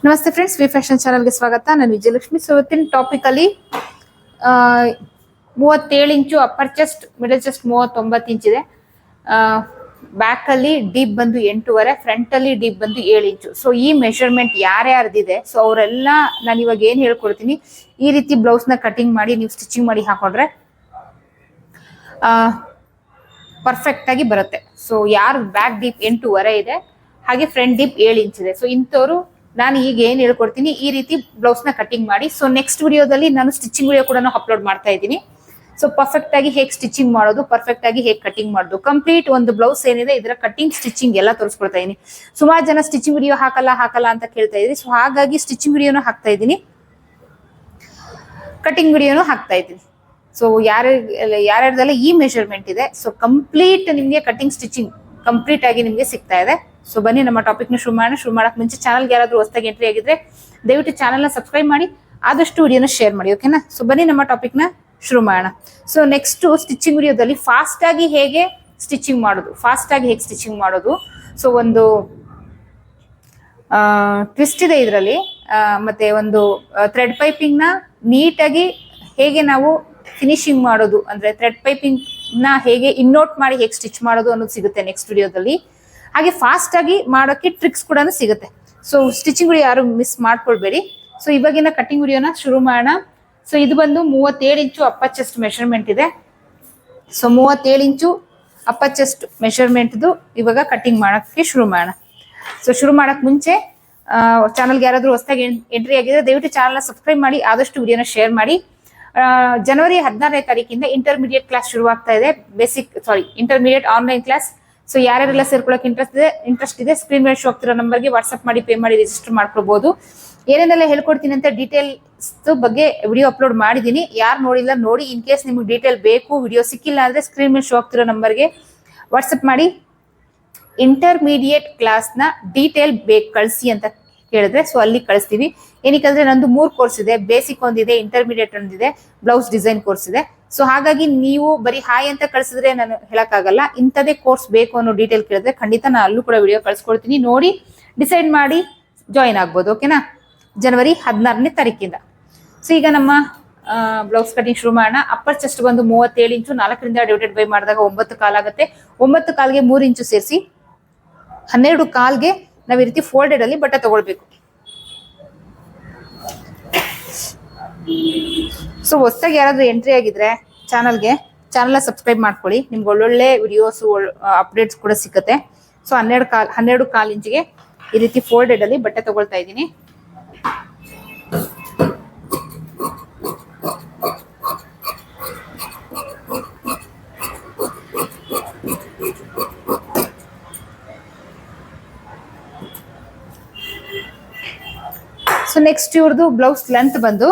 ನಮಸ್ತೆ friends, V fashion ಚಾನಲ್ಗೆ ಸ್ವಾಗತ. ನಾನು ವಿಜಯಲಕ್ಷ್ಮಿ. ಸೊ ಇವತ್ತಿನ ಟಾಪಿಕ್ ಅಲ್ಲಿ 37 inch upper chest, middle chest 39 inch ಇದೆ. ಬ್ಯಾಕ್ ಅಲ್ಲಿ ಡೀಪ್ ಬಂದು 8.5, ಫ್ರಂಟ್ ಅಲ್ಲಿ ಡೀಪ್ ಬಂದು 7 ಇಂಚು. ಸೊ ಈ ಮೆಷರ್ಮೆಂಟ್ ಯಾರ್ಯಾರ್ದಿದೆ ಸೊ ಅವರೆಲ್ಲ ನಾನು ಇವಾಗ ಏನ್ ಹೇಳ್ಕೊಡ್ತೀನಿ, ಈ ರೀತಿ ಬ್ಲೌಸ್ ನ ಕಟಿಂಗ್ ಮಾಡಿ ನೀವು ಸ್ಟಿಚಿಂಗ್ ಮಾಡಿ ಹಾಕೊಂಡ್ರೆ ಪರ್ಫೆಕ್ಟ್ ಆಗಿ ಬರುತ್ತೆ. ಸೊ ಯಾರು ಬ್ಯಾಕ್ ಡೀಪ್ 8.5 ಇದೆ, ಹಾಗೆ ಫ್ರಂಟ್ ಡೀಪ್ 7 ಇಂಚ್ ಇದೆ, ಸೊ ಇಂಥವ್ರು ನಾನು ಈಗ ಏನ್ ಹೇಳ್ಕೊಡ್ತೀನಿ ಈ ರೀತಿ ಬ್ಲೌಸ್ ನ ಕಟಿಂಗ್ ಮಾಡಿ. ಸೊ ನೆಕ್ಸ್ಟ್ ವಿಡಿಯೋದಲ್ಲಿ ನಾನು ಸ್ಟಿಚಿಂಗ್ ವಿಡಿಯೋ ಕೂಡ ಅಪ್ಲೋಡ್ ಮಾಡ್ತಾ ಇದ್ದೀನಿ. ಸೊ ಪರ್ಫೆಕ್ಟ್ ಆಗಿ ಹೇಗೆ ಸ್ಟಿಚಿಂಗ್ ಮಾಡೋದು, ಪರ್ಫೆಕ್ಟ್ ಆಗಿ ಹೇಗೆ ಕಟಿಂಗ್ ಮಾಡೋದು, ಕಂಪ್ಲೀಟ್ ಒಂದು ಬ್ಲೌಸ್ ಏನಿದೆ ಇದರ ಕಟಿಂಗ್ ಸ್ಟಿಚಿಂಗ್ ಎಲ್ಲ ತೋರಿಸ್ಕೊಡ್ತಾ ಇದೀನಿ. ಸುಮಾರು ಜನ ಸ್ಟಿಚಿಂಗ್ ವಿಡಿಯೋ ಹಾಕಲ್ಲ ಅಂತ ಕೇಳ್ತಾ ಇದ್ರಿ. ಸೊ ಹಾಗಾಗಿ ಸ್ಟಿಚಿಂಗ್ ವಿಡಿಯೋನು ಹಾಕ್ತಾ ಇದ್ದೀನಿ, ಕಟಿಂಗ್ ವಿಡಿಯೋನು ಹಾಕ್ತಾ ಇದ್ದೀನಿ. ಸೊ ಯಾರ್ಯಾರ್ದೆಲ್ಲ ಈ ಮೆಷರ್ಮೆಂಟ್ ಇದೆ, ಸೊ ಕಂಪ್ಲೀಟ್ ನಿಮ್ಗೆ ಕಟಿಂಗ್ ಸ್ಟಿಚಿಂಗ್ ಕಂಪ್ಲೀಟ್ ಆಗಿ ನಿಮ್ಗೆ ಸಿಗ್ತಾ ಇದೆ. ಸೊ ಬನ್ನಿ ನಮ್ಮ ಟಾಪಿಕ್ ನ ಶುರು ಮಾಡೋಣ. ಶುರು ಮಾಡಕ್ ಮುಂಚೆ ಚಾನಲ್ಗೆ ಯಾರಾದ್ರೂ ಹೊಸದಾಗಿ ಎಂಟ್ರಿ ಆಗಿದ್ರೆ ದಯವಿಟ್ಟು ಚಾನಲ್ ನ ಸಬ್ಸ್ಕ್ರೈಬ್ ಮಾಡಿ, ಆದಷ್ಟು ವಿಡಿಯೋನ ಶೇರ್ ಮಾಡಿ, ಓಕೆನಾ. ಸೊ ಬನ್ನಿ ನಮ್ಮ ಟಾಪಿಕ್ ನ ಶುರು ಮಾಡೋಣ. ಸೊ ನೆಕ್ಸ್ಟ್ ಸ್ಟಿಚಿಂಗ್ ವಿಡಿಯೋದಲ್ಲಿ ಫಾಸ್ಟ್ ಆಗಿ ಹೇಗೆ ಸ್ಟಿಚಿಂಗ್ ಮಾಡೋದು, ಸೊ ಒಂದು ಟ್ವಿಸ್ಟ್ ಇದೆ ಇದರಲ್ಲಿ, ಮತ್ತೆ ಒಂದು ಥ್ರೆಡ್ ಪೈಪಿಂಗ್ ನ ನೀಟಾಗಿ ಹೇಗೆ ನಾವು ಫಿನಿಶಿಂಗ್ ಮಾಡೋದು, ಅಂದ್ರೆ ಥ್ರೆಡ್ ಪೈಪಿಂಗ್ ನ ಹೇಗೆ ಇನ್ನೋಟ್ ಮಾಡಿ ಹೇಗೆ ಸ್ಟಿಚ್ ಮಾಡೋದು ಅನ್ನೋದು ಸಿಗುತ್ತೆ ನೆಕ್ಸ್ಟ್ ವಿಡಿಯೋದಲ್ಲಿ. ಹಾಗೆ ಫಾಸ್ಟ್ ಆಗಿ ಮಾಡೋಕೆ ಟ್ರಿಕ್ಸ್ ಕೂಡ ಸಿಗುತ್ತೆ. ಸೊ ಸ್ಟಿಚಿಂಗ್ ವಿಡಿಯೋ ಯಾರು ಮಿಸ್ ಮಾಡ್ಕೊಳ್ಬೇಡಿ. ಸೊ ಇವಾಗಿನ ಕಟಿಂಗ್ ವಿಡಿಯೋನ ಶುರು ಮಾಡೋಣ. ಸೊ ಇದು ಬಂದು 37 ಇಂಚು ಅಪ್ಪರ್ ಚೆಸ್ಟ್ ಮೆಷರ್ಮೆಂಟ್ ಇದೆ. ಸೊ 37 ಇಂಚು ಅಪ್ಪರ್ ಚೆಸ್ಟ್ ಮೆಷರ್ಮೆಂಟ್ದು ಇವಾಗ ಕಟಿಂಗ್ ಮಾಡೋಕ್ಕೆ ಶುರು ಮಾಡೋಣ. ಸೊ ಶುರು ಮಾಡಕ್ ಮುಂಚೆ ಚಾನಲ್ಗೆ ಯಾರಾದ್ರೂ ಹೊಸದಾಗಿ ಎಂಟ್ರಿ ಆಗಿದ್ರೆ ದಯವಿಟ್ಟು ಚಾನಲ್ನ ಸಬ್ಸ್ಕ್ರೈಬ್ ಮಾಡಿ, ಆದಷ್ಟು ವಿಡಿಯೋನ ಶೇರ್ ಮಾಡಿ. ಜನವರಿ 16ನೇ ತಾರೀಕಿಂದ ಇಂಟರ್ಮೀಡಿಯೇಟ್ ಕ್ಲಾಸ್ ಶುರುವಾಗ್ತಾ ಇದೆ. Intermediate online class. ಸೊ ಯಾರ್ಯಾರೆಲ್ಲ ಸೇರ್ಕೊಳ್ಳೋಕೆ ಇಂಟ್ರೆಸ್ಟ್ ಇದೆ ಸ್ಕ್ರೀನ್ ಮೇಲೆ ಶೋ ಆಗ್ತಿರೋ ನಂಬರ್ಗೆ ವಾಟ್ಸ್ಆಪ್ ಮಾಡಿ, ಪೇ ಮಾಡಿ ರಿಜಿಸ್ಟರ್ ಮಾಡ್ಕೋಬಹುದು. ಏನೇನೆಲ್ಲ ಹೇಳ್ಕೊಡ್ತೀನಿ ಅಂತ ಡೀಟೇಲ್ಸ್ ಬಗ್ಗೆ ವಿಡಿಯೋ ಅಪ್ಲೋಡ್ ಮಾಡಿದ್ದೀನಿ. ಯಾರು ನೋಡಿಲ್ಲ ನೋಡಿ, ಇನ್ ಕೇಸ್ ನಿಮ್ಗೆ ಡೀಟೇಲ್ ಬೇಕು, ವಿಡಿಯೋ ಸಿಕ್ಕಿಲ್ಲ ಅಂದ್ರೆ ಸ್ಕ್ರೀನ್ ಮೇಲೆ ಶೋ ಆಗ್ತಿರೋ ನಂಬರ್ಗೆ ವಾಟ್ಸ್ಆಪ್ ಮಾಡಿ ಇಂಟರ್ಮೀಡಿಯೇಟ್ ಕ್ಲಾಸ್ನ ಡೀಟೇಲ್ ಕಳಿಸಿ ಅಂತ ಕೇಳಿದ್ರೆ ಸೊ ಅಲ್ಲಿ ಕಳಿಸ್ತೀವಿ. ಏನಕ್ಕಂದ್ರೆ ನಂದು 3 ಕೋರ್ಸ್ ಇದೆ, ಬೇಸಿಕ್ ಒಂದಿದೆ, ಇಂಟರ್ಮೀಡಿಯೇಟ್ ಒಂದಿದೆ, ಬ್ಲೌಸ್ ಡಿಸೈನ್ ಕೋರ್ಸ್ ಇದೆ. ಸೊ ಹಾಗಾಗಿ ನೀವು ಬರೀ ಹಾಯ್ ಅಂತ ಕಳಿಸಿದ್ರೆ ನಾನು ಹೇಳಕ್ಕಾಗಲ್ಲ. ಇಂಥದೇ ಕೋರ್ಸ್ ಬೇಕು ಅನ್ನೋ ಡೀಟೇಲ್ ಕೇಳಿದ್ರೆ ಖಂಡಿತ ನಾನು ಅಲ್ಲೂ ಕೂಡ ವಿಡಿಯೋ ಕಳ್ಸಿಕೊಡ್ತೀನಿ, ನೋಡಿ ಡಿಸೈಡ್ ಮಾಡಿ ಜಾಯಿನ್ ಆಗ್ಬೋದು, ಓಕೆನಾ. ಜನವರಿ 16ನೇ ತಾರೀಕಿಂದ. ಸೊ ಈಗ ನಮ್ಮ ಬ್ಲೌಸ್ ಕಟಿಂಗ್ ಶುರು ಮಾಡೋಣ. ಅಪ್ಪರ್ ಚೆಸ್ಟ್ ಬಂದು 37 ಇಂಚು, 4ರಿಂದ ಡಿವೈಡೆಡ್ ಬೈ ಮಾಡಿದಾಗ 9 ಕಾಲ್ ಆಗುತ್ತೆ. 9 ಕಾಲ್ಗೆ 3 ಇಂಚು ಸೇರಿಸಿ 12 ಕಾಲ್ಗೆ ನಾವ್ ಈ ರೀತಿ ಫೋಲ್ಡೆಡ್ ಅಲ್ಲಿ ಬಟ್ಟೆ ತಗೊಳ್ಬೇಕು. ಸೊ ಹೊಸದಾಗಿ ಯಾರಾದ್ರೂ ಎಂಟ್ರಿ ಆಗಿದ್ರೆ ಚಾನಲ್ನ ಸಬ್ಸ್ಕ್ರೈಬ್ ಮಾಡ್ಕೊಳ್ಳಿ, ನಿಮ್ಗೆ ಒಳ್ಳೊಳ್ಳೆ ವಿಡಿಯೋಸ್ ಅಪ್ಡೇಟ್ಸ್ ಕೂಡ ಸಿಗುತ್ತೆ. ಸೊ 12 ಕಾಲ್ ಇಂಚಿಗೆ ಈ ರೀತಿ ಫೋಲ್ಡೆಡ್ ಅಲ್ಲಿ ಬಟ್ಟೆ ತಗೊಳ್ತಾ ಇದ್ದೀನಿ. ಸೊ ನೆಕ್ಸ್ಟ್ ಇವ್ರದ್ದು ಬ್ಲೌಸ್ ಲೆಂತ್ ಬಂದು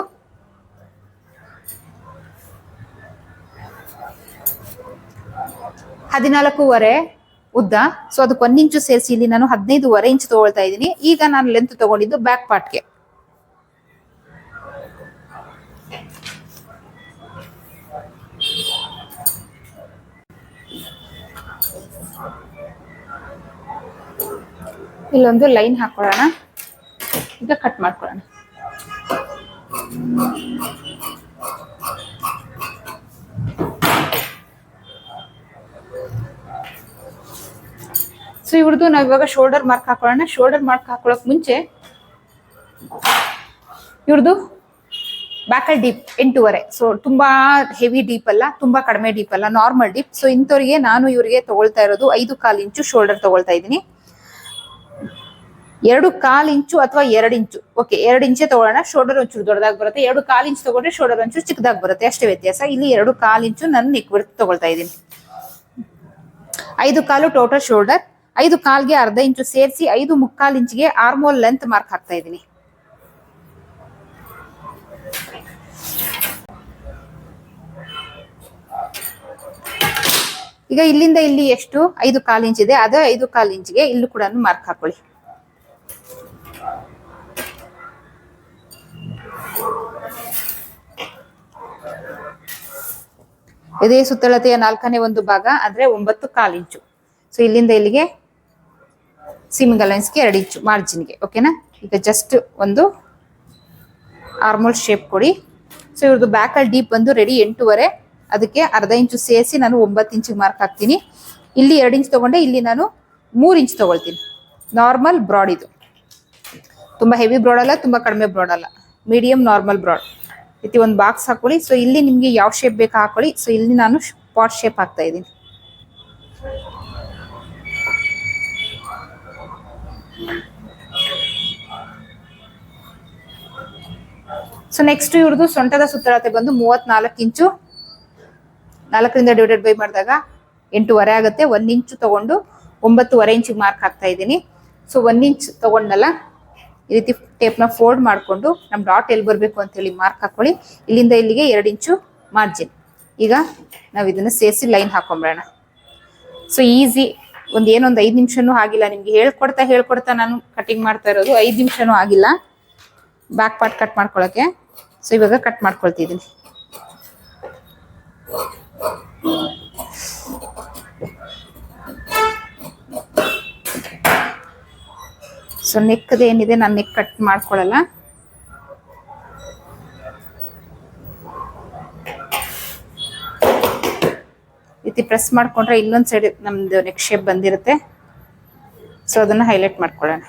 14.5 ಉದ್ದ. ಸೊ ಅದಕ್ಕೆ 1 ಇಂಚು ಸೇರಿಸಿ ಇಲ್ಲಿ ನಾನು 15.5 ಇಂಚ್ ತಗೊಳ್ತಾ ಇದ್ದೀನಿ. ಈಗ ನಾನು ಲೆಂತ್ ತಗೊಂಡಿದ್ದು ಬ್ಯಾಕ್ ಪಾರ್ಟ್ಗೆ. ಇಲ್ಲೊಂದು ಲೈನ್ ಹಾಕೊಳ್ಳೋಣ, ಈಗ ಕಟ್ ಮಾಡ್ಕೊಳ್ಳೋಣ. ಸೊ ಇವ್ರದ್ದು ನಾವ್ ಇವಾಗ ಶೋಲ್ಡರ್ ಮಾರ್ಕ್ ಹಾಕೊಳ್ಳೋಣ. ಶೋಲ್ಡರ್ ಮಾರ್ಕ್ ಹಾಕೊಳ್ಳೋಕ್ ಮುಂಚೆ ಇವ್ರದ್ದು ಬ್ಯಾಕಲ್ ಡೀಪ್ 8.5. ಸೊ ತುಂಬಾ ಹೆವಿ ಡೀಪ್ ಅಲ್ಲ, ತುಂಬಾ ಕಡಿಮೆ ಡೀಪ್ ಅಲ್ಲ, ನಾರ್ಮಲ್ ಡೀಪ್. ಸೊ ಇಂಥವ್ರಿಗೆ ನಾನು ಇವ್ರಿಗೆ ತಗೊಳ್ತಾ ಇರೋದು 5.25 ಇಂಚು ಶೋಲ್ಡರ್ ತಗೊಳ್ತಾ ಇದ್ದೀನಿ. 2.25 ಇಂಚು ಅಥವಾ 2 ಇಂಚು, ಓಕೆ 2 ಇಂಚೇ ತಗೊಳ್ಳೋಣ. ಶೋಲ್ಡರ್ ಒಂಚೂರು ದೊಡ್ಡದಾಗಿ ಬರುತ್ತೆ. 2.25 ಇಂಚು ತಗೊಂಡ್ರೆ ಶೋಲ್ಡರ್ ಒಂಚೂರು ಚಿಕ್ಕದಾಗಿ ಬರುತ್ತೆ, ಅಷ್ಟೇ ವ್ಯತ್ಯಾಸ. ಇಲ್ಲಿ 2.25 ಇಂಚು ನಾನು ನೆಕ್ ವಿಡ್ತ್ ತಗೊಳ್ತಾ ಇದ್ದೀನಿ. 5.25 ಟೋಟಲ್ ಶೋಲ್ಡರ್. 5.25ಗೆ ಅರ್ಧ ಇಂಚು ಸೇರಿಸಿ 5.25 ಇಂಚಿಗೆ ಆರ್ಮೋಲ್ ಲೆಂತ್ ಮಾರ್ಕ್ ಹಾಕ್ತಾ ಇದ್ದೀನಿ. ಈಗ ಇಲ್ಲಿಂದ ಇಲ್ಲಿ ಎಷ್ಟು 5.25 ಇಂಚ್ ಇದೆ, ಅದೇ 5.25 ಇಂಚಿಗೆ ಇಲ್ಲೂ ಕೂಡ ಮಾರ್ಕ್ ಹಾಕೊಳ್ಳಿ. ಇದೇ ಸುತ್ತಳತೆಯ 4ನೇ ಒಂದು ಭಾಗ ಅಂದ್ರೆ 9.25 ಇಂಚು. ಸೊ ಇಲ್ಲಿಂದ ಇಲ್ಲಿಗೆ ಸೀಮಿಂಗ್ ಅಲೈನ್ಸ್ಗೆ 2 ಇಂಚು ಮಾರ್ಜಿನ್ಗೆ, ಓಕೆನಾ. ಈಗ ಜಸ್ಟ್ ಒಂದು ಆರ್ಮೋಲ್ ಶೇಪ್ ಕೊಡಿ. ಸೊ ಇವ್ರದ್ದು ಬ್ಯಾಕಲ್ಲಿ ಡೀಪ್ ಬಂದು ರೆಡಿ 8.5, ಅದಕ್ಕೆ ಅರ್ಧ ಇಂಚು ಸೇರಿಸಿ ನಾನು 9 ಇಂಚಿಗೆ ಮಾರ್ಕ್ ಹಾಕ್ತೀನಿ. ಇಲ್ಲಿ 2 ಇಂಚ್ ತಗೊಂಡೆ, ಇಲ್ಲಿ ನಾನು 3 ಇಂಚ್ ತಗೊಳ್ತೀನಿ. ನಾರ್ಮಲ್ ಬ್ರಾಡ್ ಇದು, ತುಂಬ ಹೆವಿ ಬ್ರಾಡ್ ಅಲ್ಲ, ತುಂಬ ಕಡಿಮೆ ಬ್ರಾಡ್ ಅಲ್ಲ, ಮೀಡಿಯಂ ನಾರ್ಮಲ್ ಬ್ರಾಡ್. ರೀತಿ ಒಂದು ಬಾಕ್ಸ್ ಹಾಕೊಳ್ಳಿ. ಸೊ ಇಲ್ಲಿ ನಿಮಗೆ ಯಾವ ಶೇಪ್ ಬೇಕಾ ಹಾಕೊಳ್ಳಿ. ಸೊ ಇಲ್ಲಿ ನಾನು ಪಾಟ್ ಶೇಪ್ ಹಾಕ್ತಾ ಇದ್ದೀನಿ. ಸೊ ನೆಕ್ಸ್ಟ್ ಇವ್ರದ್ದು ಸೊಂಟದ ಸುತ್ತಳತೆ ಬಂದು 34 ಇಂಚು. 4ರಿಂದ ಡಿವೈಡೆಡ್ ಬೈ ಮಾಡಿದಾಗ 8.5 ಆಗುತ್ತೆ. 1 ಇಂಚು ತಗೊಂಡು 9.5 ಇಂಚಿಗೆ ಮಾರ್ಕ್ ಹಾಕ್ತಾ ಇದ್ದೀನಿ. ಸೊ 1 ಇಂಚ್ ತಗೊಂಡಲ್ಲ, ಈ ರೀತಿ ಟೇಪ್ನ ಫೋಲ್ಡ್ ಮಾಡಿಕೊಂಡು ನಮ್ಮ ಡಾಟ್ ಎಲ್ಲಿ ಬರಬೇಕು ಅಂತೇಳಿ ಮಾರ್ಕ್ ಹಾಕೊಳ್ಳಿ. ಇಲ್ಲಿಂದ ಇಲ್ಲಿಗೆ 2 ಇಂಚು ಮಾರ್ಜಿನ್. ಈಗ ನಾವು ಇದನ್ನು ಸೇರಿಸಿ ಲೈನ್ ಹಾಕೊಂಬಿಡೋಣ. ಸೊ ಈಸಿ, ಏನೊಂದು 5 ನಿಮಿಷನೂ ಆಗಿಲ್ಲ. ನಿಮ್ಗೆ ಹೇಳ್ಕೊಡ್ತಾ ನಾನು ಕಟಿಂಗ್ ಮಾಡ್ತಾ ಇರೋದು. 5 ನಿಮಿಷನೂ ಆಗಿಲ್ಲ ಬ್ಯಾಕ್ ಪಾರ್ಟ್ ಕಟ್ ಮಾಡ್ಕೊಳಕ್ಕೆ. ಸೊ ಇವಾಗ ಕಟ್ ಮಾಡ್ಕೊಳ್ತಿದ್ದೀನಿ. ಸೊ ನೆಕ್ದು ಏನಿದೆ ನಾನು ನೆಕ್ ಕಟ್ ಮಾಡ್ಕೊಳ್ಳಲ್ಲ. ರೀತಿ ಪ್ರೆಸ್ ಮಾಡ್ಕೊಂಡ್ರೆ ಇನ್ನೊಂದು ಸೈಡ್ ನಮ್ದು ನೆಕ್ ಶೇಪ್ ಬಂದಿರುತ್ತೆ. ಸೊ ಅದನ್ನ ಹೈಲೈಟ್ ಮಾಡ್ಕೊಳ್ಳೋಣ.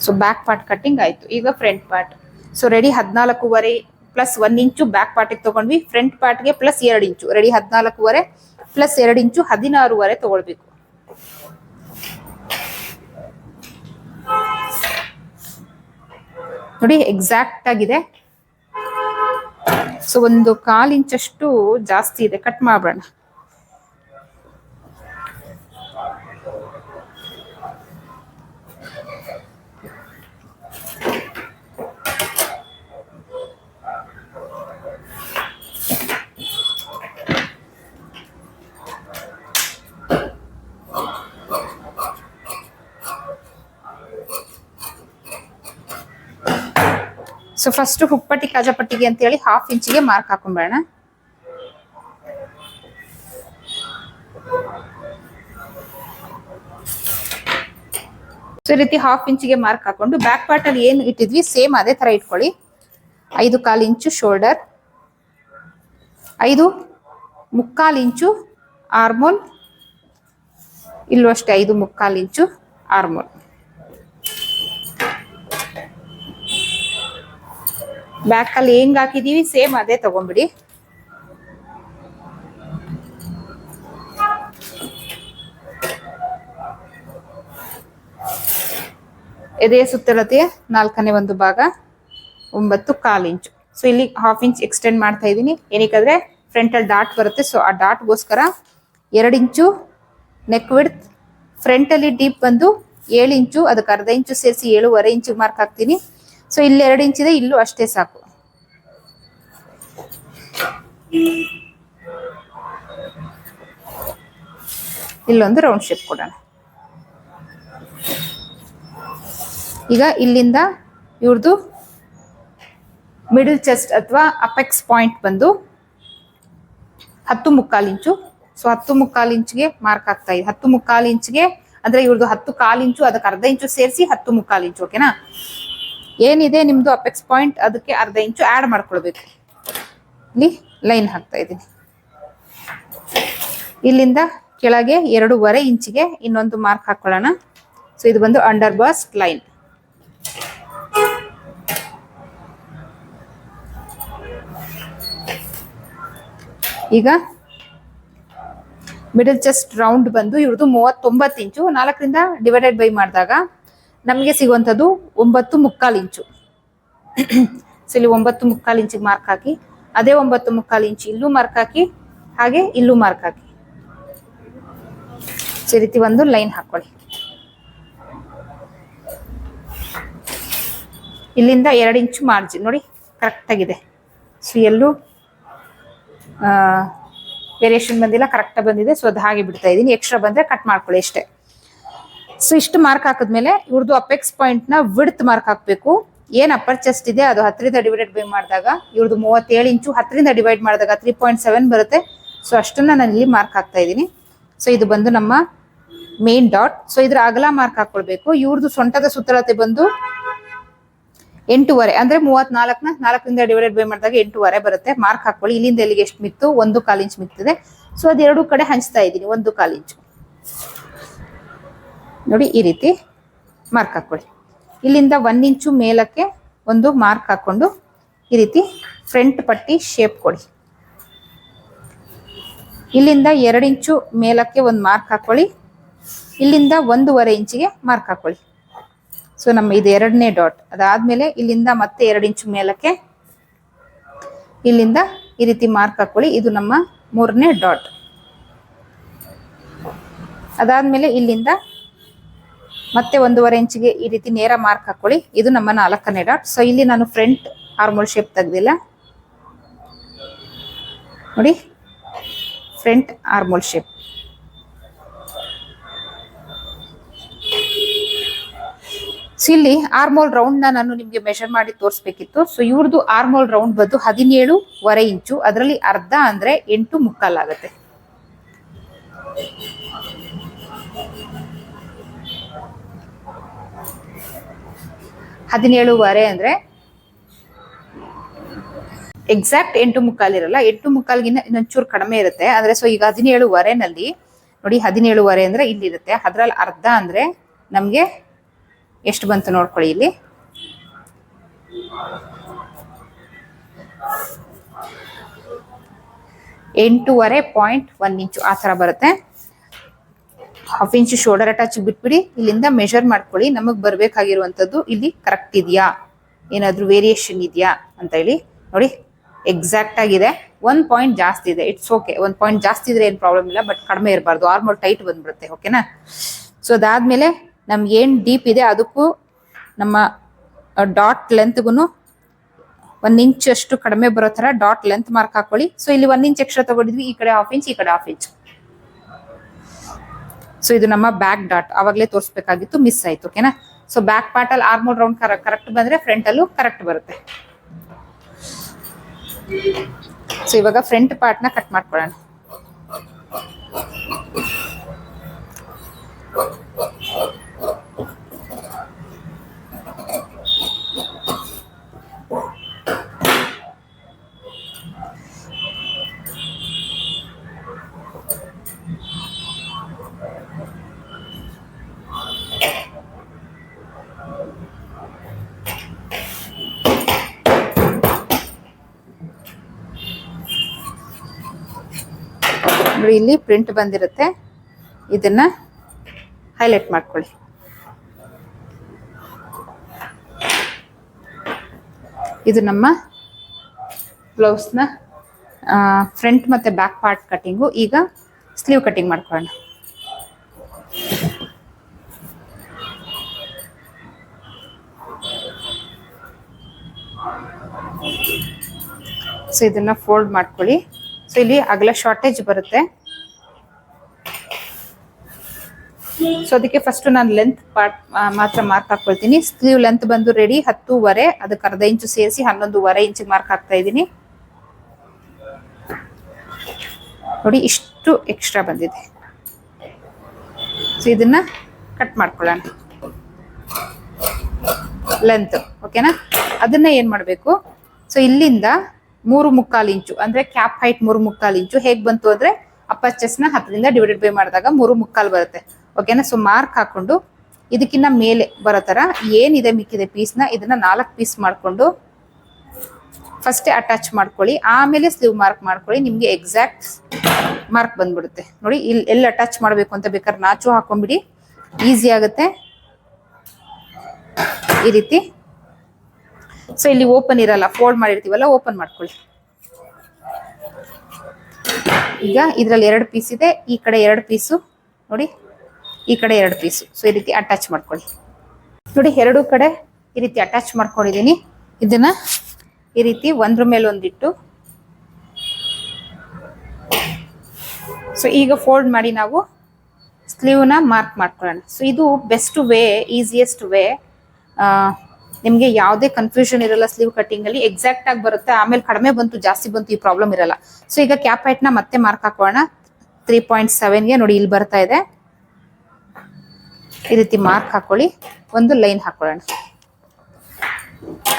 ಸೊ ಬ್ಯಾಕ್ ಪಾರ್ಟ್ ಕಟ್ಟಿಂಗ್ ಆಯ್ತು. ಈಗ front part. So ready 14.5 plus 1 ಇಂಚು ಬ್ಯಾಕ್ ಪಾರ್ಟಿಗೆ ತಗೊಂಡ್ವಿ. ಫ್ರಂಟ್ ಪಾರ್ಟ್ಗೆ ಪ್ಲಸ್ 2 ಇಂಚು. ರೆಡಿ 14.5 ಪ್ಲಸ್ 2 ಇಂಚು 16.5 ತಗೊಳ್ಬೇಕು. ನೋಡಿ ಎಕ್ಸಾಕ್ಟ್ ಆಗಿದೆ. ಸೊ 1/4 ಇಂಚಷ್ಟು ಜಾಸ್ತಿ ಇದೆ, ಕಟ್ ಮಾಡೋಣ. ಸೊ ಫಸ್ಟ್ ಹುಕ್ಪಟ್ಟಿ ಕಾಜಾಪಟ್ಟಿಗೆ ಅಂತ ಹೇಳಿ 1/2 ಇಂಚಿಗೆ ಮಾರ್ಕ್ ಹಾಕೊಂಬೇಡ. ಸೊ ಈ ರೀತಿ 1/2 ಇಂಚಿಗೆ ಮಾರ್ಕ್ ಹಾಕೊಂಡು ಬ್ಯಾಕ್ ಪಾರ್ಟ್ ಅಲ್ಲಿ ಏನು ಇಟ್ಟಿದ್ವಿ ಸೇಮ್ ಅದೇ ತರ ಇಟ್ಕೊಳ್ಳಿ. 5.25 ಇಂಚು ಶೋಲ್ಡರ್, 5.25 ಇಂಚು ಆರ್ಮೋಲ್, ಇಲ್ಲೂ ಅಷ್ಟೇ 5.25 ಇಂಚು ಆರ್ಮೋಲ್. ಬ್ಯಾಕ್ ಅಲ್ಲಿ ಹೆಂಗ್ ಹಾಕಿದೀವಿ ಸೇಮ್ ಅದೇ ತಗೊಂಡ್ಬಿಡಿ. ಎದೆಯ ಸುತ್ತಳತೆಯ 4ನೇ ಒಂದು ಭಾಗ 9.25 ಇಂಚು. ಸೊ ಇಲ್ಲಿ 1/2 ಇಂಚ್ ಎಕ್ಸ್ಟೆಂಡ್ ಮಾಡ್ತಾ ಇದ್ದೀನಿ. ಏನಕ್ಕಾದ್ರೆ ಫ್ರಂಟ್ ಅಲ್ಲಿ ಡಾಟ್ ಬರುತ್ತೆ. ಸೊ ಆ ಡಾಟ್ಗೋಸ್ಕರ 2 ಇಂಚು ನೆಕ್ ವಿಡ್ತ್. ಫ್ರಂಟ್ ಅಲ್ಲಿ ಡೀಪ್ ಬಂದು 7 ಇಂಚು, ಅದಕ್ಕೆ ಅರ್ಧ ಇಂಚು ಸೇರಿಸಿ 7.5 ಇಂಚಿಗೆ ಮಾರ್ಕ್ ಹಾಕ್ತೀನಿ. ಸೊ ಇಲ್ಲಿ 2 ಇಂಚ್ ಇದೆ, ಇಲ್ಲೂ ಅಷ್ಟೇ ಸಾಕು. ಇಲ್ಲೊಂದು ರೌಂಡ್ ಶೇಪ್ ಕೊಡೋಣ. ಈಗ ಇಲ್ಲಿಂದ ಇವ್ರದ್ದು ಮಿಡಲ್ ಚೆಸ್ಟ್ ಅಥವಾ ಅಪೆಕ್ಸ್ ಪಾಯಿಂಟ್ ಬಂದು 10.25 ಇಂಚು. ಸೊ 10.25 ಇಂಚ್ಗೆ ಮಾರ್ಕ್ ಆಗ್ತಾ ಇದೆ. 10.25 ಇಂಚ್ಗೆ ಅಂದ್ರೆ ಇವ್ರದ್ದು 10.25 ಇಂಚು, ಅದಕ್ಕೆ ಅರ್ಧ ಇಂಚು ಸೇರಿಸಿ 10.25 ಇಂಚು. ಓಕೆನಾ? ಏನಿದೆ ನಿಮ್ದು ಅಪೆಕ್ಸ್ ಪಾಯಿಂಟ್, ಅದಕ್ಕೆ ಅರ್ಧ ಇಂಚು ಆಡ್ ಮಾಡ್ಕೊಳ್ಬೇಕು. ಇಲ್ಲಿ ಲೈನ್ ಹಾಕ್ತಾ ಇದ್ದೀನಿ. ಇಲ್ಲಿಂದ ಕೆಳಗೆ 2.5 ಇಂಚಿಗೆ ಇನ್ನೊಂದು ಮಾರ್ಕ್ ಹಾಕೊಳ್ಳೋಣ. ಸೊ ಇದು ಬಂದು ಅಂಡರ್ ಬಸ್ಟ್ ಲೈನ್. ಈಗ ಮಿಡಲ್ ಚೆಸ್ಟ್ ರೌಂಡ್ ಬಂದು ಇವ್ರದ್ದು 39 ಇಂಚು. 4ರಿಂದ ಡಿವೈಡೆಡ್ ಬೈ ಮಾಡಿದಾಗ ನಮಗೆ ಸಿಗುವಂಥದ್ದು 9.25 ಇಂಚು. ಸೊ ಇಲ್ಲಿ 9.25 ಇಂಚಿಗೆ ಮಾರ್ಕ್ ಹಾಕಿ, ಅದೇ 9.25 ಇಂಚು ಇಲ್ಲೂ ಮಾರ್ಕ್ ಹಾಕಿ, ಹಾಗೆ ಇಲ್ಲೂ ಮಾರ್ಕ್ ಹಾಕಿ. ಸೊ ಈ ರೀತಿ ಒಂದು ಲೈನ್ ಹಾಕೊಳ್ಳಿ. ಇಲ್ಲಿಂದ 2 ಇಂಚು ಮಾರ್ಜಿನ್ ನೋಡಿ ಕರೆಕ್ಟ್ ಆಗಿದೆ. ಸೊ ಎಲ್ಲೂ ವೇರಿಯೇಷನ್ ಬಂದಿಲ್ಲ, ಕರೆಕ್ಟ್ ಬಂದಿದೆ. ಸೊ ಅದು ಹಾಗೆ ಬಿಡ್ತಾ ಇದ್ದೀನಿ. ಎಕ್ಸ್ಟ್ರಾ ಬಂದ್ರೆ ಕಟ್ ಮಾಡ್ಕೊಳ್ಳಿ ಅಷ್ಟೇ. ಸೊ ಇಷ್ಟು ಮಾರ್ಕ್ ಹಾಕಿದ್ಮೇಲೆ ಇವ್ರದ್ದು ಅಪೆಕ್ಸ್ ಪಾಯಿಂಟ್ ನ ವಿಡ್ತ್ ಮಾರ್ಕ್ ಹಾಕ್ಬೇಕು. ಏನ್ ಅಪ್ಪರ್ ಚೆಸ್ಟ್ ಇದೆ ಅದು 10ರಿಂದ ಡಿವೈಡೆಡ್ ಬೈ ಮಾಡಿದಾಗ ಇವ್ರದ್ದು 37 ಇಂಚು, 10ರಿಂದ ಡಿವೈಡ್ ಮಾಡಿದಾಗ 3.7 ಬರುತ್ತೆ. ಸೊ ಅಷ್ಟನ್ನ ನಾನು ಇಲ್ಲಿ ಮಾರ್ಕ್ ಹಾಕ್ತಾ ಇದ್ದೀನಿ. ಸೊ ಇದು ಬಂದು ನಮ್ಮ ಮೇನ್ ಡಾಟ್. ಸೊ ಇದ್ರ ಅಗಲ ಮಾರ್ಕ್ ಹಾಕೊಳ್ಬೇಕು. ಇವ್ರದ್ದು ಸೊಂಟದ ಸುತ್ತಳತೆ ಬಂದು 8.5 ಅಂದ್ರೆ 34ನ 4ರಿಂದ ಡಿವೈಡೆಡ್ ಬೈ ಮಾಡಿದಾಗ 8.5 ಬರುತ್ತೆ. ಮಾರ್ಕ್ ಹಾಕೊಳ್ಳಿ. ಇಲ್ಲಿಂದ ಎಲ್ಲಿಗೆ ಎಷ್ಟು ಮಿಕ್ತು? 1/4 ಇಂಚ್ ಮಿಕ್ತಿದೆ. ಸೊ ಅದು ಎರಡು ಕಡೆ ಹಂಚ್ತಾ ಇದ್ದೀನಿ 1/4 ಇಂಚು. ನೋಡಿ ಈ ರೀತಿ ಮಾರ್ಕ್ ಹಾಕೊಳ್ಳಿ. ಇಲ್ಲಿಂದ 1 ಇಂಚು ಮೇಲಕ್ಕೆ ಒಂದು ಮಾರ್ಕ್ ಹಾಕೊಂಡು ಈ ರೀತಿ ಫ್ರಂಟ್ ಪಟ್ಟಿ ಶೇಪ್ ಕೊಡಿ. ಇಲ್ಲಿಂದ 2 ಇಂಚು ಮೇಲಕ್ಕೆ ಒಂದು ಮಾರ್ಕ್ ಹಾಕೊಳ್ಳಿ. ಇಲ್ಲಿಂದ 1.5 ಇಂಚಿಗೆ ಮಾರ್ಕ್ ಹಾಕೊಳ್ಳಿ. ಸೊ ನಮ್ಮ ಇದು 2ನೇ ಡಾಟ್. ಅದಾದ್ಮೇಲೆ ಇಲ್ಲಿಂದ ಮತ್ತೆ 2 ಇಂಚು ಮೇಲಕ್ಕೆ ಇಲ್ಲಿಂದ ಈ ರೀತಿ ಮಾರ್ಕ್ ಹಾಕೊಳ್ಳಿ. ಇದು ನಮ್ಮ 3ನೇ ಡಾಟ್. ಅದಾದ್ಮೇಲೆ ಇಲ್ಲಿಂದ ಮತ್ತೆ 1.5 ಇಂಚಿಗೆ ಈ ರೀತಿ ನೇರ ಮಾರ್ಕ್ ಹಾಕೊಳ್ಳಿ. ಇದು ನಮ್ಮ 4ನೇ ಡಾಟ್. ಸೊ ಇಲ್ಲಿ ನಾನು ಫ್ರಂಟ್ ಆರ್ಮೋಲ್ ಶೇಪ್ ತೆಗ್ದಿಲ್ಲ ನೋಡಿ, ಫ್ರಂಟ್ ಆರ್ಮೋಲ್ ಶೇಪ್. ಸೊ ಇಲ್ಲಿ ಆರ್ಮೋಲ್ ರೌಂಡ್ ನಾನು ನಿಮ್ಗೆ ಮೆಷರ್ ಮಾಡಿ ತೋರಿಸ್ಬೇಕಿತ್ತು. ಸೊ ಇವ್ರದ್ದು ಆರ್ಮೋಲ್ ರೌಂಡ್ ಬಂದು 17.5 ಇಂಚು. ಅದರಲ್ಲಿ ಅರ್ಧ ಅಂದ್ರೆ 8.75 ಆಗುತ್ತೆ. ಹದಿನೇಳುವರೆ ಅಂದ್ರೆ ಎಕ್ಸಾಕ್ಟ್ 8.75 ಇರಲ್ಲ. 8.75ಗಿನ್ನ ಇನ್ನೊಂಚೂರು ಕಡಿಮೆ ಇರುತ್ತೆ. ಅಂದ್ರೆ ಸೊ ಈಗ 17.5ನಲ್ಲಿ ನೋಡಿ, 17.5 ಅಂದ್ರೆ ಇಲ್ಲಿರುತ್ತೆ. ಅದ್ರಲ್ಲಿ ಅರ್ಧ ಅಂದ್ರೆ ನಮ್ಗೆ ಎಷ್ಟು ಬಂತು ನೋಡ್ಕೊಳ್ಳಿ. ಇಲ್ಲಿ 8.5 ಇಂಚು ಆ ತರ ಬರುತ್ತೆ. 1/2 ಇಂಚು ಶೋಲ್ಡರ್ ಅಟ್ಯಾಚ್ ಬಿಟ್ಬಿಡಿ. ಇಲ್ಲಿಂದ ಮೆಷರ್ ಮಾಡ್ಕೊಳ್ಳಿ. ನಮಗ್ ಬರ್ಬೇಕಾಗಿರುವಂತದ್ದು ಇಲ್ಲಿ ಕರೆಕ್ಟ್ ಇದೆಯಾ, ಏನಾದ್ರೂ ವೇರಿಯೇಷನ್ ಇದೆಯಾ ಅಂತ ಹೇಳಿ ನೋಡಿ. ಎಕ್ಸಾಕ್ಟ್ ಆಗಿದೆ. 1 ಪಾಯಿಂಟ್ ಜಾಸ್ತಿ ಇದೆ, ಇಟ್ಸ್ ಓಕೆ. 1 ಪಾಯಿಂಟ್ ಜಾಸ್ತಿ ಇದ್ರೆ ಏನ್ ಪ್ರಾಬ್ಲಮ್ ಇಲ್ಲ, ಬಟ್ ಕಡಿಮೆ ಇರಬಾರ್ದು. ಆರ್ಮೋಲ್ ಟೈಟ್ ಬಂದ್ಬಿಡುತ್ತೆ. ಓಕೆನಾ? ಸೊ ಅದಾದ್ಮೇಲೆ ನಮ್ಗೆ ಏನ್ ಡೀಪ್ ಇದೆ ಅದಕ್ಕೂ ನಮ್ಮ ಡಾಟ್ ಲೆಂತ್ಗೂ 1 ಇಂಚ್ ಅಷ್ಟು ಕಡಿಮೆ ಬರೋ ತರ ಡಾಟ್ ಲೆಂತ್ ಮಾರ್ಕ್ ಹಾಕೊಳ್ಳಿ. ಸೊ ಇಲ್ಲಿ 1 ಇಂಚ್ ಎಕ್ಸ್ಟ್ರಾ ತಗೊಂಡಿದ್ವಿ. ಈ ಕಡೆ 1/2 ಇಂಚ್, ಈ ಕಡೆ 1/2 ಇಂಚ್. ಸೊ ಇದು ನಮ್ಮ ಬ್ಯಾಕ್ ಡಾಟ್. ಅವಾಗಲೇ ತೋರಿಸ್ಬೇಕಾಗಿತ್ತು, ಮಿಸ್ ಆಯ್ತು. ಓಕೆನಾ? ಸೊ ಬ್ಯಾಕ್ ಪಾರ್ಟ್ ಅಲ್ಲಿ ಆರ್ಮೋಲ್ ರೌಂಡ್ ಕರೆಕ್ಟ್ ಬಂದ್ರೆ ಫ್ರಂಟ್ ಅಲ್ಲೂ ಕರೆಕ್ಟ್ ಬರುತ್ತೆ. ಸೊ ಇವಾಗ ಫ್ರಂಟ್ ಪಾರ್ಟ್ ನ ಕಟ್ ಮಾಡ್ಕೊಳ್ಳೋಣ. ನೋಡಿ ಇಲ್ಲಿ ಪ್ರಿಂಟ್ ಬಂದಿರುತ್ತೆ. ಇದನ್ನ ಹೈಲೈಟ್ ಮಾಡ್ಕೊಳ್ಳಿ. ಇದು ನಮ್ಮ ಬ್ಲೌಸ್ನ ಫ್ರಂಟ್ ಮತ್ತೆ ಬ್ಯಾಕ್ ಪಾರ್ಟ್ ಕಟಿಂಗು. ಈಗ ಸ್ಲೀವ್ ಕಟಿಂಗ್ ಮಾಡ್ಕೊಳ್ಳೋಣ. ಸೊ ಇದನ್ನ ಫೋಲ್ಡ್ ಮಾಡ್ಕೊಳ್ಳಿ. ಸೊ ಇಲ್ಲಿ ಅಗಲ ಶಾರ್ಟೇಜ್ ಬರುತ್ತೆ. ಸೊ ಅದಕ್ಕೆ ಫಸ್ಟ್ ನಾನು ಲೆಂತ್ ಪಾರ್ಟ್ ಮಾತ್ರ ಮಾರ್ಕ್ ಹಾಕೊಳ್ತೀನಿ. ಸ್ಲೀವ್ ಲೆಂತ್ ಬಂದು ರೆಡಿ 10.5. ಅದಕ್ಕೆ 1/2 ಇಂಚು ಸೇರಿಸಿ 11.5 ಇಂಚಿಗೆ ಮಾರ್ಕ್ ಹಾಕ್ತಾ ಇದ್ದೀನಿ. ನೋಡಿ ಇಷ್ಟು ಎಕ್ಸ್ಟ್ರಾ ಬಂದಿದೆ. ಸೊ ಇದನ್ನ ಕಟ್ ಮಾಡ್ಕೊಳ್ಳೋಣ ಲೆಂತ್. ಓಕೆನಾ? ಅದನ್ನ ಏನ್ ಮಾಡ್ಬೇಕು? ಸೊ ಇಲ್ಲಿಂದ 3.25 ಇಂಚು ಅಂದ್ರೆ ಕ್ಯಾಪ್ ಹೈಟ್ 3.25 ಇಂಚು ಹೇಗ್ ಬಂತು ಅಂದ್ರೆ ಅಪ್ಪರ್ ಚೆಸ್ಟ್ ನ 10ರಿಂದ ಡಿವೈಡೆಡ್ ಬೈ ಮಾಡಿದಾಗ 3.25 ಬರುತ್ತೆ. ಓಕೆನಾ? ಸೊ ಮಾರ್ಕ್ ಹಾಕೊಂಡು ಇದಕ್ಕಿಂತ ಮೇಲೆ ಬರೋ ತರ ಏನಿದೆ ಮಿಕ್ಕಿದೆ ಪೀಸ್ ನ ಇದನ್ನ 4 ಪೀಸ್ ಮಾಡ್ಕೊಂಡು ಫಸ್ಟ್ ಅಟ್ಯಾಚ್ ಮಾಡ್ಕೊಳ್ಳಿ. ಆಮೇಲೆ ಸ್ಲೀವ್ ಮಾರ್ಕ್ ಮಾಡ್ಕೊಳ್ಳಿ. ನಿಮ್ಗೆ ಎಕ್ಸಾಕ್ಟ್ ಮಾರ್ಕ್ ಬಂದ್ಬಿಡುತ್ತೆ. ನೋಡಿ ಇಲ್ಲಿ ಎಲ್ಲಿ ಅಟ್ಯಾಚ್ ಮಾಡ್ಬೇಕು ಅಂತ ಬೇಕಾದ್ರೆ ನಾಚು ಹಾಕೊಂಡ್ಬಿಡಿ, ಈಸಿ ಆಗುತ್ತೆ ಈ ರೀತಿ. ಸೊ ಇಲ್ಲಿ ಓಪನ್ ಇರಲ್ಲ, ಫೋಲ್ಡ್ ಮಾಡಿರ್ತೀವಲ್ಲ, ಓಪನ್ ಮಾಡ್ಕೊಳ್ಳಿ. ಈಗ ಇದ್ರಲ್ಲಿ 2 ಪೀಸ್ ಇದೆ. ಈ ಕಡೆ 2 ಪೀಸು ನೋಡಿ, ಈ ಕಡೆ 2 ಪೀಸು. ಸೊ ಈ ರೀತಿ ಅಟ್ಯಾಚ್ ಮಾಡ್ಕೊಳ್ಳಿ. ನೋಡಿ 2 ಕಡೆ ಈ ರೀತಿ ಅಟ್ಯಾಚ್ ಮಾಡ್ಕೊಂಡಿದ್ದೀನಿ. ಇದನ್ನ ಈ ರೀತಿ ಒಂದ್ರ ಮೇಲೆ ಒಂದಿಟ್ಟು ಸೊ ಈಗ ಫೋಲ್ಡ್ ಮಾಡಿ ನಾವು ಸ್ಲೀವ್ನ ಮಾರ್ಕ್ ಮಾಡ್ಕೊಳ್ಳೋಣ. ಸೊ ಇದು ಬೆಸ್ಟ್ ವೇ, ಈಸಿಯೆಸ್ಟ್ ವೇ. ನಿಮ್ಗೆ ಯಾವುದೇ ಕನ್ಫ್ಯೂಷನ್ ಇರಲ್ಲ. ಸ್ಲೀವ್ ಕಟಿಂಗ್ ಅಲ್ಲಿ ಎಕ್ಸಾಕ್ಟ್ ಆಗಿ ಬರುತ್ತೆ. ಆಮೇಲೆ ಕಡಿಮೆ ಬಂತು ಜಾಸ್ತಿ ಬಂತು ಈ ಪ್ರಾಬ್ಲಮ್ ಇರಲ್ಲ. ಸೊ ಈಗ ಕ್ಯಾಪ್ ಹೈಟ್ ನ ಮತ್ತೆ ಮಾರ್ಕ್ ಹಾಕೋಣ 3.7ಗೆ. ನೋಡಿ ಇಲ್ಲಿ ಬರ್ತಾ ಇದೆ. ಈ ರೀತಿ ಮಾರ್ಕ್ ಹಾಕೊಳ್ಳಿ, ಒಂದು ಲೈನ್ ಹಾಕೊಳ್ಳೋಣ.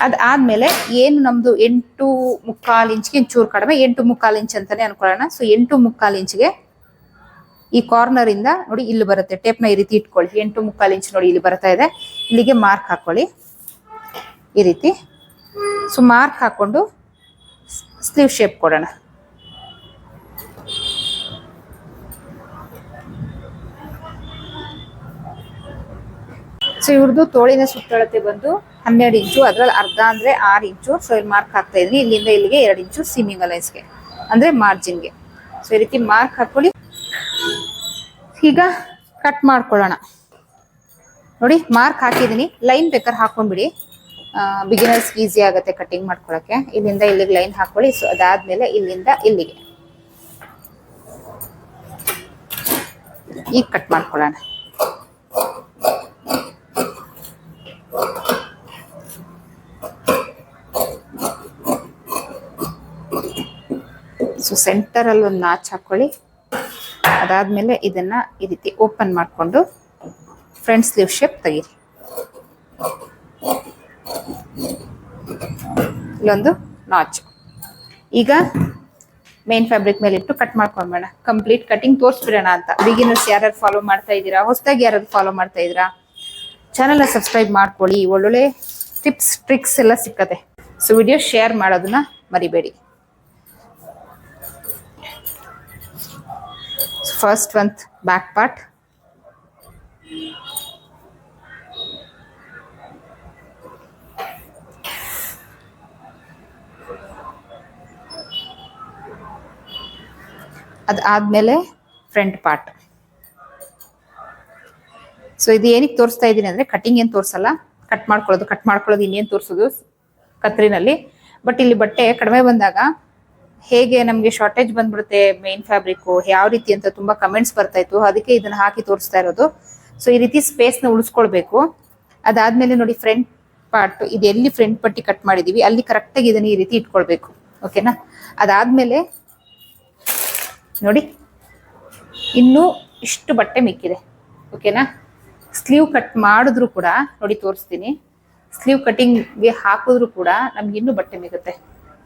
ಅದಾದ್ಮೇಲೆ ಏನು ನಮ್ದು 8.25 ಇಂಚ್ಗೆ ಒಂಚೂರು ಕಡಿಮೆ, 8.25 ಇಂಚ್ ಅಂತಾನೆ ಅನ್ಕೊಳ್ಳೋಣ. ಸೊ 8.25 ಇಂಚ್ಗೆ ಈ ಕಾರ್ನರ್ ಇಂದ ನೋಡಿ ಇಲ್ಲಿ ಬರುತ್ತೆ, ಟೇಪ್ನ ಈ ರೀತಿ ಇಟ್ಕೊಳ್ಳಿ. 8.25 ಇಂಚ್ ನೋಡಿ ಇಲ್ಲಿ ಬರ್ತಾ ಇದೆ, ಇಲ್ಲಿಗೆ ಮಾರ್ಕ್ ಹಾಕೊಳ್ಳಿ ಈ ರೀತಿ. ಸೊ ಮಾರ್ಕ್ ಹಾಕೊಂಡು ಸ್ಲೀವ್ ಶೇಪ್ ಕೊಡೋಣ. ಸೊ ಇವ್ರದ್ದು ತೋಳಿನ ಸುತ್ತಳತೆ ಬಂದು 12 ಇಂಚು, ಅದ್ರಲ್ಲಿ ಅರ್ಧ ಅಂದ್ರೆ 6 ಇಂಚು. ಸೊ ಇಲ್ಲಿ ಮಾರ್ಕ್ ಹಾಕ್ತಾ ಇದೀನಿ, ಇಲ್ಲಿಂದ ಇಲ್ಲಿಗೆ 2 ಇಂಚು ಸೀಮಿಂಗ್ ಅಲೈನ್ಸ್ಗೆ ಅಂದ್ರೆ ಮಾರ್ಜಿನ್ಗೆ. ಸೊ ಈ ರೀತಿ ಮಾರ್ಕ್ ಹಾಕೊಳ್ಳಿ. ಈಗ ಕಟ್ ಮಾಡ್ಕೊಳ್ಳೋಣ. ನೋಡಿ ಮಾರ್ಕ್ ಹಾಕಿದೀನಿ, ಲೈನ್ ಬೇಕಾದ್ರೆ ಹಾಕೊಂಡ್ಬಿಡಿ, ಬಿಗಿನರ್ಸ್ ಈಸಿ ಆಗುತ್ತೆ ಕಟಿಂಗ್ ಮಾಡ್ಕೊಳಕ್ಕೆ. ಇಲ್ಲಿಂದ ಇಲ್ಲಿಗೆ ಲೈನ್ ಹಾಕೊಳ್ಳಿ. ಸೊ ಅದಾದ್ಮೇಲೆ ಇಲ್ಲಿಂದ ಇಲ್ಲಿಗೆ ಈಗ ಕಟ್ ಮಾಡ್ಕೊಳ್ಳೋಣ. ಸೊ ಸೆಂಟರ್ ಅಲ್ಲಿ ಒಂದು ನಾಚ್ ಹಾಕೊಳ್ಳಿ. ಅದಾದ್ಮೇಲೆ ಇದನ್ನ ಈ ರೀತಿ ಓಪನ್ ಮಾಡ್ಕೊಂಡು ಫ್ರಂಟ್ ಸ್ಲೀವ್ ಶೇಪ್ ತೆಗೀರಿ. ಇಲ್ಲೊಂದು ನಾಚ್. ಈಗ ಮೇನ್ ಫ್ಯಾಬ್ರಿಕ್ ಮೇಲೆ ಇಟ್ಟು ಕಟ್ ಮಾಡ್ಕೊಂಡ್ಬೇಡ. ಕಂಪ್ಲೀಟ್ ಕಟಿಂಗ್ ತೋರಿಸ್ಬಿಡೋಣ ಅಂತ. ಬಿಗಿನರ್ಸ್ ಯಾರ್ಯಾರು ಫಾಲೋ ಮಾಡ್ತಾ ಇದ್ದೀರಾ, ಹೊಸದಾಗಿ ಯಾರು ಫಾಲೋ ಮಾಡ್ತಾ ಇದ್ದೀರಾ, ಚಾನಲ್ನ ಸಬ್ಸ್ಕ್ರೈಬ್ ಮಾಡ್ಕೊಳ್ಳಿ. ಒಳ್ಳೊಳ್ಳೆ ಟಿಪ್ಸ್ ಟ್ರಿಕ್ಸ್ ಎಲ್ಲ ಸಿಕ್ಕತ್ತೆ. ಸೊ ವಿಡಿಯೋ ಶೇರ್ ಮಾಡೋದನ್ನ ಮರಿಬೇಡಿ. ಫಸ್ಟ್ ಒಂದು ಬ್ಯಾಕ್ ಪಾರ್ಟ್, ಅದಾದ್ಮೇಲೆ ಫ್ರಂಟ್ ಪಾರ್ಟ್. ಸೊ ಇದು ಏನಕ್ಕೆ ತೋರಿಸ್ತಾ ಇದ್ದೀನಿ ಅಂದ್ರೆ ಕಟಿಂಗ್ ಏನು ತೋರಿಸಲ್ಲ, ಕಟ್ ಮಾಡ್ಕೊಳ್ಳೋದು ಇನ್ನೇನು ತೋರಿಸೋದು ಕತ್ರಿನಲ್ಲಿ. ಬಟ್ ಇಲ್ಲಿ ಬಟ್ಟೆ ಕಡಿಮೆ ಬಂದಾಗ ಹೇಗೆ ನಮಗೆ ಶಾರ್ಟೇಜ್ ಬಂದ್ಬಿಡುತ್ತೆ ಮೇನ್ ಫ್ಯಾಬ್ರಿಕ್ ಯಾವ ರೀತಿ ಅಂತ ತುಂಬಾ ಕಮೆಂಟ್ಸ್ ಬರ್ತಾ ಇತ್ತು, ಅದಕ್ಕೆ ಇದನ್ನ ಹಾಕಿ ತೋರಿಸ್ತಾ ಇರೋದು. ಸೊ ಈ ರೀತಿ ಸ್ಪೇಸ್ನ ಉಳಿಸ್ಕೊಳ್ಬೇಕು. ಅದಾದ್ಮೇಲೆ ನೋಡಿ ಫ್ರಂಟ್ ಪಾರ್ಟ್, ಇದು ಎಲ್ಲಿ ಫ್ರಂಟ್ ಪಟ್ಟಿ ಕಟ್ ಮಾಡಿದೀವಿ ಅಲ್ಲಿ ಕರೆಕ್ಟಾಗಿ ಇದನ್ನ ಈ ರೀತಿ ಇಟ್ಕೊಳ್ಬೇಕು. ಓಕೆನಾ? ಅದಾದ್ಮೇಲೆ ನೋಡಿ ಇನ್ನೂ ಇಷ್ಟು ಬಟ್ಟೆ ಮಿಕ್ಕಿದೆ. ಓಕೆನಾ? ಸ್ಲೀವ್ ಕಟ್ ಮಾಡಿದ್ರು ಕೂಡ ನೋಡಿ ತೋರಿಸ್ತೀನಿ, ಸ್ಲೀವ್ ಕಟಿಂಗ್ಗೆ ಹಾಕಿದ್ರು ಕೂಡ ನಮ್ಗೆ ಇನ್ನೂ ಬಟ್ಟೆ ಮಿಗುತ್ತೆ.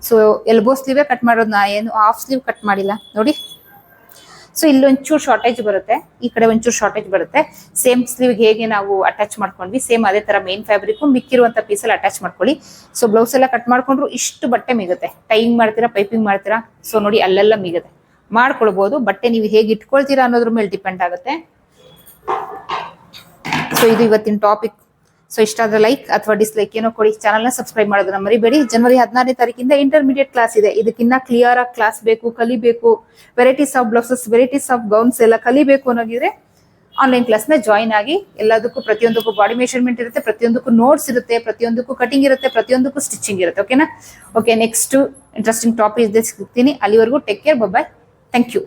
ಸೊ ಎಲ್ಬೋ ಸ್ಲೀವೇ ಕಟ್ ಮಾಡೋದು, ನಾ ಏನು ಹಾಫ್ ಸ್ಲೀವ್ ಕಟ್ ಮಾಡಿಲ್ಲ ನೋಡಿ. ಸೊ ಇಲ್ಲಿ ಒಂಚೂರು ಶಾರ್ಟೇಜ್ ಬರುತ್ತೆ, ಈ ಕಡೆ ಒಂಚೂರು ಶಾರ್ಟೇಜ್ ಬರುತ್ತೆ. ಸೇಮ್ ಸ್ಲೀವ್ಗೆ ಹೇಗೆ ನಾವು ಅಟ್ಯಾಚ್ ಮಾಡ್ಕೊಂಡ್ವಿ ಸೇಮ್ ಅದೇ ತರ ಮೇನ್ ಫ್ಯಾಬ್ರಿಕ್ ಮಿಕ್ಕಿರುವಂತ ಪೀಸಲ್ಲಿ ಅಟ್ಯಾಚ್ ಮಾಡ್ಕೊಳ್ಳಿ. ಸೊ ಬ್ಲೌಸ್ ಎಲ್ಲ ಕಟ್ ಮಾಡ್ಕೊಂಡ್ರು ಇಷ್ಟು ಬಟ್ಟೆ ಮಿಗುತ್ತೆ. ಟೈಯಿಂಗ್ ಮಾಡ್ತೀರಾ, ಪೈಪಿಂಗ್ ಮಾಡ್ತೀರಾ, ಸೊ ನೋಡಿ ಅಲ್ಲೆಲ್ಲ ಮಿಗುತ್ತೆ. ಮಾಡ್ಕೊಳ್ಬಹುದು. ಬಟ್ಟೆ ನೀವು ಹೇಗೆ ಇಟ್ಕೊಳ್ತೀರಾ ಅನ್ನೋದ್ರ ಮೇಲೆ ಡಿಪೆಂಡ್ ಆಗುತ್ತೆ. ಸೊ ಇದು ಇವತ್ತಿನ ಟಾಪಿಕ್. ಸೊ ಇಷ್ಟ ಆದ್ರೆ ಲೈಕ್ ಅಥವಾ ಡಿಸ್ಲೈಕ್ ಏನೋ ಕೊಡಿ. ಚಾನಲ್ನ ಸಬ್ಸ್ಕ್ರೈಬ್ ಮಾಡೋದನ್ನ ಮರಿಬೇಡಿ. ಜನವರಿ 16ನೇ ತಾರೀಕಿಂದ ಇಂಟರ್ಮೀಡಿಯೇಟ್ ಕ್ಲಾಸ್ ಇದೆ. ಇದಕ್ಕಿನ್ನ ಕ್ಲಿಯರ್ ಆಗಿ ಕ್ಲಾಸ್ ಬೇಕು, ಕಲಿಬೇಕು, varieties of blouses, varieties of gowns ಎಲ್ಲ ಕಲಿಬೇಕು ಅನ್ನೋದಿದ್ರೆ ಆನ್ಲೈನ್ ಕ್ಲಾಸ್ನ ಜಾಯಿನ್ ಆಗಿ. ಎಲ್ಲದಕ್ಕೂ ಪ್ರತಿಯೊಂದಕ್ಕೂ ಬಾಡಿ ಮೆಷರ್ಮೆಂಟ್ ಇರುತ್ತೆ, ಪ್ರತಿಯೊಂದಕ್ಕೂ ನೋಟ್ಸ್ ಇರುತ್ತೆ, ಪ್ರತಿಯೊಂದಕ್ಕೂ ಕಟಿಂಗ್ ಇರುತ್ತೆ, ಪ್ರತಿಯೊಂದಕ್ಕೂ ಸ್ಟಿಚಿಂಗ್ ಇರುತ್ತೆ. ಓಕೆನಾ? ಓಕೆ, ನೆಕ್ಸ್ಟ್ ಇಂಟ್ರೆಸ್ಟಿಂಗ್ ಟಾಪಿಕ್ ಇದೆ ಸಿಗ್ತೀನಿ. ಅಲ್ಲಿವರೆಗೂ take care, bye. Thank you.